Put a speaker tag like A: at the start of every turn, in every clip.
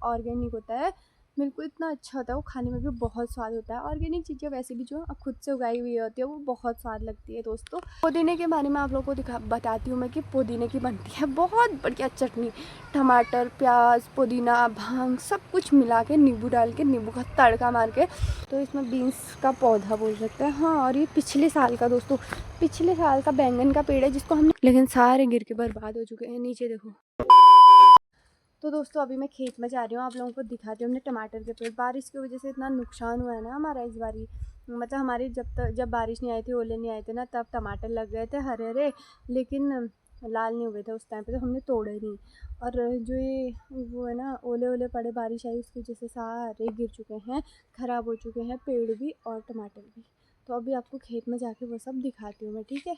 A: Organic होता है, बिल्कुल इतना अच्छा होता है, वो खाने में भी बहुत स्वाद होता है। ऑर्गेनिक चीज़ें वैसे भी जो खुद से उगाई हुई होती है वो बहुत स्वाद लगती है दोस्तों। पुदीने के बारे में आप लोगों को बताती हूँ मैं कि पुदीने की बनती है बहुत बढ़िया चटनी। टमाटर, प्याज, पुदीना, भांग सब कुछ मिला के, नींबू डाल के, नींबू का तड़का मार के, तो इसमें बीन्स का पौधा बोल सकते हैं। हाँ, और ये पिछले साल का दोस्तों, पिछले साल का बैंगन का पेड़ है जिसको हमने, लेकिन सारे गिर के बर्बाद हो चुके हैं। नीचे देखो। तो दोस्तों अभी मैं खेत में जा रही हूँ, आप लोगों को दिखाती हूँ। हमने टमाटर के पेड़, बारिश की वजह से इतना नुकसान हुआ है ना हमारा इस बारी, मतलब हमारी जब बारिश नहीं आई थी, ओले नहीं आए थे ना, तब टमाटर लग गए थे हरे हरे, लेकिन लाल नहीं हुए थे उस टाइम पे, तो हमने तोड़े नहीं। और जो ये वो है ना, ओले ओले पड़े, बारिश आई, उसकी वजह से सारे गिर चुके हैं, ख़राब हो चुके हैं पेड़ भी और टमाटर भी। तो अभी आपको खेत में जाके वो सब दिखाती हूँ मैं, ठीक है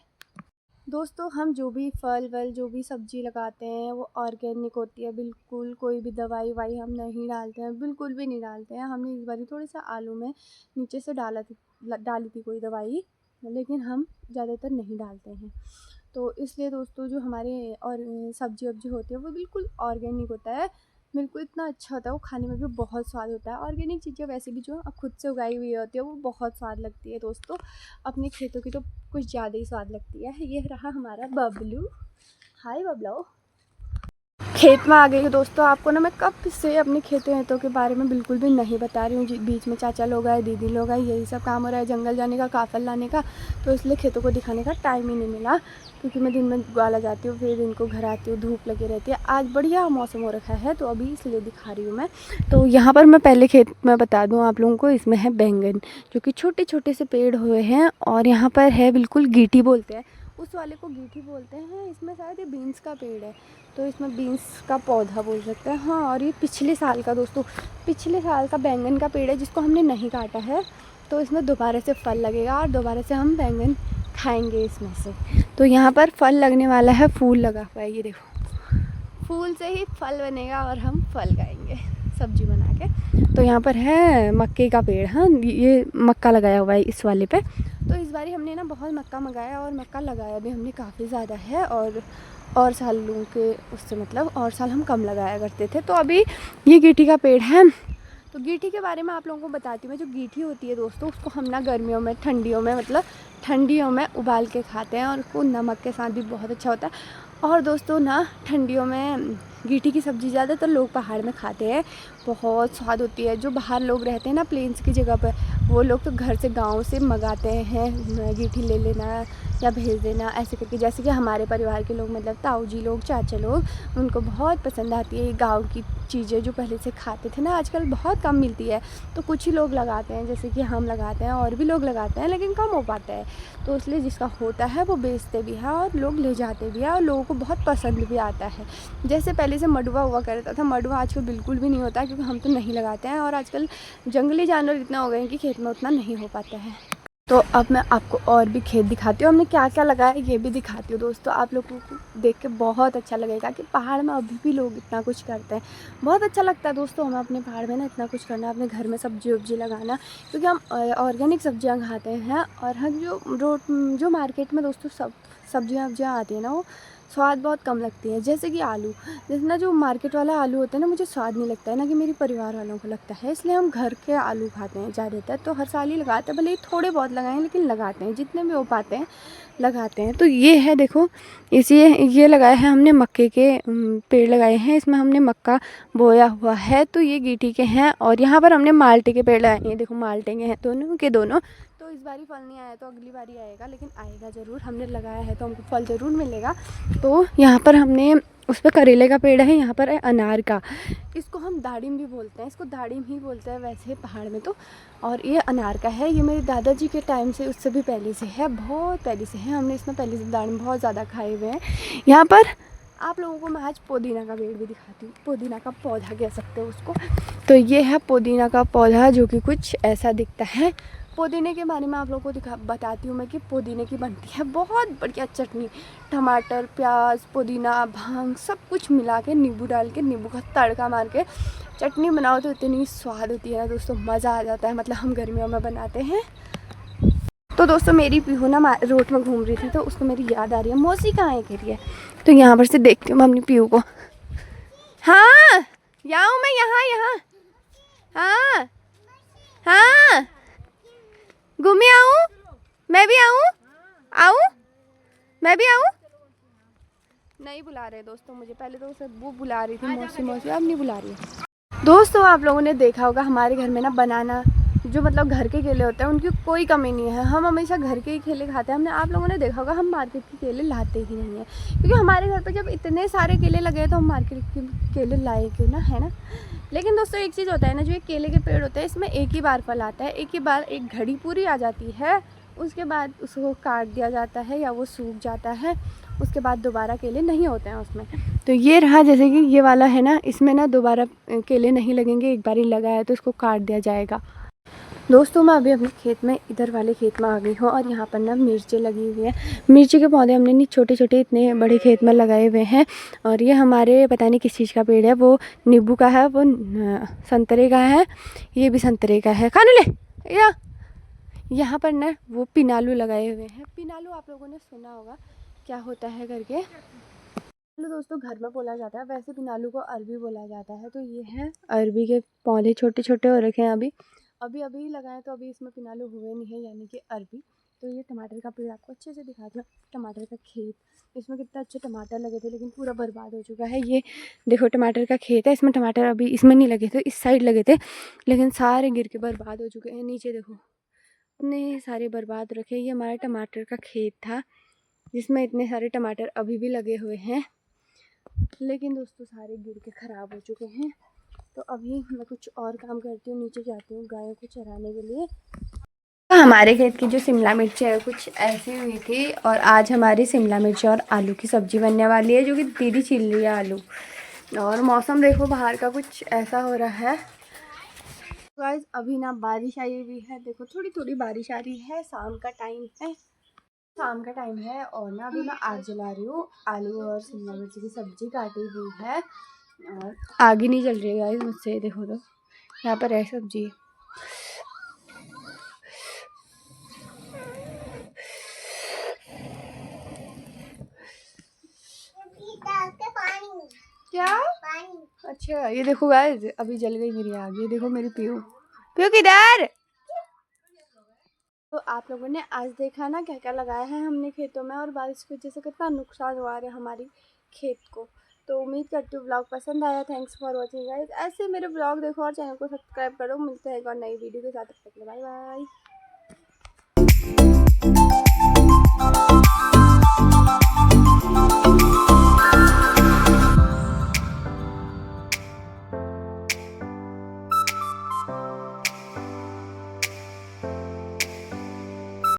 A: दोस्तों। हम जो भी फल वल, जो भी सब्ज़ी लगाते हैं वो ऑर्गेनिक होती है बिल्कुल। कोई भी दवाई वाई हम नहीं डालते हैं, बिल्कुल भी नहीं डालते हैं। हमने इस बार थोड़ा सा आलू में नीचे से डाली थी कोई दवाई, लेकिन हम ज़्यादातर नहीं डालते हैं। तो इसलिए दोस्तों जो हमारे और सब्जी वब्जी होती है वो बिल्कुल ऑर्गेनिक होता है, बिल्कुल इतना अच्छा होता है, वो खाने में भी बहुत स्वाद होता है। ऑर्गेनिक चीज़ें वैसे भी जो खुद से उगाई हुई होती है वो बहुत स्वाद लगती है दोस्तों। अपने खेतों की तो कुछ ज़्यादा ही स्वाद लगती है। ये रहा हमारा बबलू। हाय बबलू। खेत में आ गई हूँ दोस्तों। आपको ना मैं कब से अपने खेतों के बारे में बिल्कुल भी नहीं बता रही हूँ। बीच में चाचा लोग आए, दीदी लोग आए, यही सब काम हो रहा है, जंगल जाने का, काफल लाने का, तो इसलिए खेतों को दिखाने का टाइम ही नहीं मिला। क्योंकि मैं दिन में ग्वाला जाती हूँ, फिर दिन को घर आती हूँ, धूप लगी रहती है। आज बढ़िया मौसम हो रखा है तो अभी इसलिए दिखा रही हूँ मैं। तो यहाँ पर मैं पहले खेत में बता दूँ आप लोगों को, इसमें है बैंगन, जो कि छोटे छोटे से पेड़ हुए हैं। और यहाँ पर है बिल्कुल गीठी बोलते हैं, उस वाले को गीठी बोलते हैं। इसमें शायद ये बीन्स का पेड़ है, तो इसमें बीन्स का पौधा बोल सकते हैं। हाँ, और ये पिछले साल का दोस्तों, पिछले साल का बैंगन का पेड़ है जिसको हमने नहीं काटा है। तो इसमें दोबारा से फल लगेगा और दोबारा से हम बैंगन खाएंगे इसमें से। तो यहाँ पर फल लगने वाला है, फूल लगा हुआ है, ये देखो, फूल से ही फल बनेगा और हम फल खाएंगे सब्जी बना के। तो यहाँ पर है मक्के का पेड़। हाँ, ये मक्का लगाया हुआ है इस वाले पे। तो इस बारी हमने ना बहुत मक्का मंगाया और मक्का लगाया भी हमने काफ़ी ज़्यादा है। और सालों के उससे मतलब और साल हम कम लगाया करते थे। तो अभी ये गीठी का पेड़ है। तो गीठी के बारे में आप लोगों को बताती हूँ मैं। जो गीठी होती है दोस्तों, उसको हम ना गर्मियों में, ठंडियों में, मतलब ठंडियों में उबाल के खाते हैं और उसको नमक के साथ भी बहुत अच्छा होता है। और दोस्तों ना ठंडियों में गीठी की सब्ज़ी ज़्यादातर लोग पहाड़ में खाते हैं, बहुत स्वाद होती है। जो बाहर लोग रहते हैं ना प्लेन्स की जगह पर, वो लोग तो घर से, गांव से मंगाते हैं, गीठी ले लेना या भेज देना ऐसे करके। जैसे कि हमारे परिवार के लोग, मतलब ताऊ जी लोग, चाचा लोग, उनको बहुत पसंद आती है ये गाँव की चीज़ें जो पहले से खाते थे ना, आजकल बहुत कम मिलती है। तो कुछ ही लोग लगाते हैं, जैसे कि हम लगाते हैं, और भी लोग लगाते हैं, लेकिन कम हो पाता है। तो इसलिए जिसका होता है वो बेचते भी हैं और लोग ले जाते भी हैं, और लोगों को बहुत पसंद भी आता है। जैसे पहले से मडुआ हुआ करता था, मडुआ आजकल बिल्कुल भी नहीं होता, क्योंकि हम तो नहीं लगाते हैं। और आजकल जंगली जानवर इतना हो गए हैं कि खेत में उतना नहीं हो पाता है। तो अब मैं आपको और भी खेत दिखाती हूँ, हमने क्या क्या लगाया ये भी दिखाती हूँ दोस्तों। आप लोगों को देख के बहुत अच्छा लगेगा कि पहाड़ में अभी भी लोग इतना कुछ करते हैं। बहुत अच्छा लगता है दोस्तों हमें अपने पहाड़ में ना इतना कुछ करना, अपने घर में सब्जी वब्जी लगाना, क्योंकि हम ऑर्गेनिक सब्जियाँ खाते हैं। और हम जो मार्केट में दोस्तों सब्जियाँ वब्जियाँ आती हैं ना, वो स्वाद बहुत कम लगती है। जैसे कि आलू, जैसे ना जो मार्केट वाला आलू होता है ना, मुझे स्वाद नहीं लगता है, ना कि मेरे परिवार वालों को लगता है। इसलिए हम घर के आलू खाते हैं ज़्यादातर। तो हर साल ही लगाते हैं, भले ही थोड़े बहुत लगाएं, लेकिन लगाते हैं, जितने भी हो पाते हैं लगाते हैं। तो ये है देखो, ये लगाया है हमने मक्के के पेड़ लगाए हैं, इसमें हमने मक्का बोया हुआ है। तो ये गीठी के हैं। और यहाँ पर हमने माल्टे के पेड़ लगाए हैं, देखो माल्टे के हैं दोनों के दोनों। तो इस बारी फल नहीं आया तो अगली बारी आएगा, लेकिन आएगा ज़रूर। हमने लगाया है तो हमको फल ज़रूर मिलेगा। तो यहाँ पर हमने, उस पर करेले का पेड़ है, यहाँ पर है अनार का, इसको हम दाड़िम भी बोलते हैं, इसको दाड़िम ही बोलते हैं वैसे पहाड़ में तो। और ये अनार का है, ये मेरे दादाजी के टाइम से, उससे भी पहले से है, बहुत पहले से है। हमने इसमें पहले से दाड़िम बहुत ज़्यादा खाए हुए हैं। यहाँ पर आप लोगों को मैं आज पुदीना का पेड़ भी दिखाती हूँ, पुदीना का पौधा कह सकते हो उसको। तो ये है पुदीना का पौधा, जो कि कुछ ऐसा दिखता है। पुदीने के बारे में आप लोगों को बताती हूँ मैं कि पुदीने की बनती है बहुत बढ़िया चटनी। टमाटर, प्याज, पुदीना, भांग सब कुछ मिला के, नींबू डाल के, नींबू का तड़का मार के चटनी बनाओ तो इतनी स्वाद होती है ना दोस्तों, मज़ा आ जाता है। मतलब हम गर्मियों में बनाते हैं। तो दोस्तों मेरी पीहू ना रोड में घूम रही थी, तो उसको मेरी याद आ रही है, मौसी कहाँ है कह रही है। तो यहाँ पर से देखती हूँ मैं अपनी पीहू को। हाँ, यहाँ हूँ मैं, यहाँ यहाँ। हाँ हाँ, घूमे आऊँ, मैं भी आऊँ, आऊँ, मैं भी आऊँ। नहीं बुला रहे दोस्तों मुझे, पहले तो उसे वो बुला रही थी मौसी मौसी, अब नहीं बुला रही है। दोस्तों आप लोगों ने देखा होगा हमारे घर में ना बनाना जो मतलब घर के केले होते हैं उनकी कोई कमी नहीं है। हम हमेशा घर के ही केले खाते हैं। हमने आप लोगों ने देखा होगा हम मार्केट के केले लाते ही नहीं हैं, क्योंकि हमारे घर पे जब इतने सारे केले लगे हैं तो हम मार्केट के केले लाए क्यों ना, है ना। लेकिन दोस्तों एक चीज़ होता है ना, जो ये केले के पेड़ होते हैं इसमें एक ही बार फल आता है, एक ही बार एक घड़ी पूरी आ जाती है, उसके बाद उसको काट दिया जाता है या वो सूख जाता है, उसके बाद दोबारा केले नहीं होते हैं उसमें। तो ये रहा, जैसे कि ये वाला है ना, इसमें ना दोबारा केले नहीं लगेंगे, एक बार ही लगा है तो इसको काट दिया जाएगा। दोस्तों मैं अभी अपने खेत में, इधर वाले खेत में आ गई हूँ और यहाँ पर ना मिर्ची लगी हुई है। मिर्ची के पौधे हमने नहीं छोटे छोटे इतने बड़े खेत में लगाए हुए हैं। और ये हमारे पता नहीं किस चीज़ का पेड़ है, वो नींबू का है, वो संतरे का है, ये भी संतरे का है। खाने ले या यहाँ पर ना वो पिनालू लगाए हुए हैं। पिनालू आप लोगों ने सुना होगा क्या होता है करके। तो दोस्तों घर में बोला जाता है, वैसे पिनालू को अरबी बोला जाता है। तो ये है अरबी के पौधे, छोटे छोटे हो रखे हैं, अभी अभी लगाए, तो अभी इसमें पिनालू हुए नहीं है, यानी कि अरबी। तो ये टमाटर का पेड़ आपको अच्छे से दिखा दिया, टमाटर का खेत, इसमें कितना अच्छे टमाटर लगे थे लेकिन पूरा बर्बाद हो चुका है। ये देखो टमाटर का खेत है, इसमें टमाटर अभी इसमें नहीं लगे थे, इस साइड लगे थे, लेकिन सारे गिर के बर्बाद हो चुके हैं। नीचे देखो इतने सारे बर्बाद रखे। ये हमारा टमाटर का खेत था जिसमें इतने सारे टमाटर अभी भी लगे हुए हैं, लेकिन दोस्तों सारे गिर के ख़राब हो चुके हैं। तो अभी मैं कुछ और काम करती हूँ, नीचे जाती हूँ गायों को चराने के लिए। हमारे खेत की जो शिमला मिर्च है कुछ ऐसी हुई थी, और आज हमारी शिमला मिर्च और आलू की सब्ज़ी बनने वाली है, जो कि दीदी छील रही है आलू। और मौसम देखो बाहर का कुछ ऐसा हो रहा है गाइस। अभी ना बारिश आई हुई है, देखो थोड़ी थोड़ी बारिश आ रही है, शाम का टाइम है और ना अभी मैं आग जला रही हूँ। आलू और शिमला मिर्च की सब्ज़ी काटी हुई है और आग ही नहीं जल रही है गाइस मुझसे। देखो तो यहाँ पर है सब्ज़ी। क्या पानी? अच्छा ये देखो गाइस अभी जल गई मेरी आग। ये देखो मेरी पीयू किधर। तो आप लोगों ने आज देखा ना क्या क्या लगाया है हमने खेतों में, और बारिश की वजह से कितना नुकसान हुआ है हमारी खेत को। तो उम्मीद करती हूँ ब्लॉग पसंद आया। Thanks for watching guys. ऐसे मेरे ब्लॉग देखो और चैनल को सब्सक्राइब करो। मिलते हैं एक और नई वीडियो के साथ, तब तक के लिए बाय बाय।